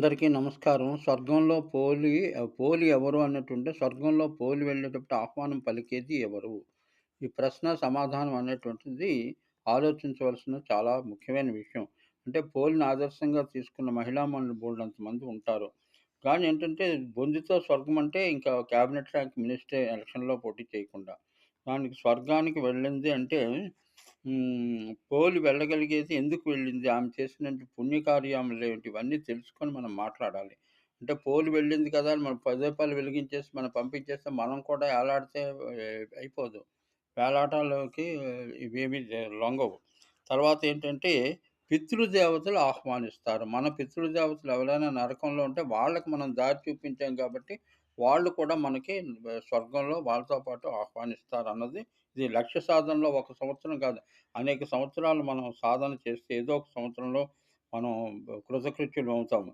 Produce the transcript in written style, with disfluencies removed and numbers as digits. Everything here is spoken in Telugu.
అందరికీ నమస్కారం. పోలి ఎవరు అన్నట్టుంటే, స్వర్గంలో పోలి వెళ్ళేటప్పుడు ఆహ్వానం పలికేది ఎవరు? ఈ ప్రశ్న, సమాధానం అనేటువంటిది ఆలోచించవలసిన చాలా ముఖ్యమైన విషయం. అంటే పోలిని ఆదర్శంగా తీసుకున్న మహిళామణులు బోలెడంత మంది ఉంటారు. కానీ ఏంటంటే, బొందితో స్వర్గం అంటే ఇంకా క్యాబినెట్ ర్యాంక్ మినిస్టరే ఎలక్షన్‌లో పోటీ చేయకుండా. దానికి స్వర్గానికి వెళ్ళింది అంటే పోలి వెళ్ళగలిగేది ఎందుకు వెళ్ళింది? ఆమె చేసినటువంటి పుణ్యకార్యములేంటి? ఇవన్నీ తెలుసుకొని మనం మాట్లాడాలి. అంటే పోలి వెళ్ళింది కదా! అని మనం పదేపాలు వెలిగించేసి మనం పంపించేస్తే మనం కూడా ఏలాడితే అయిపోదు. పేలాటాల్లోకి ఇవేమీ లొంగవు. తర్వాతేంటంటే పితృదేవతలు ఆహ్వానిస్తారు. మన పితృదేవతలు ఎవరైనా నరకంలో ఉంటే వాళ్ళకి మనం దారి చూపించాం కాబట్టి, వాళ్ళు కూడా మనకి స్వర్గంలో వాళ్ళతో పాటు ఆహ్వానిస్తారన్నది ఇది లక్ష్య సాధనలో ఒక సంవత్సరం కాదు. అనేక సంవత్సరాలు మనం సాధన చేస్తే ఏదో ఒక సంవత్సరంలో మనం కృతకృత్యులమవుతాము.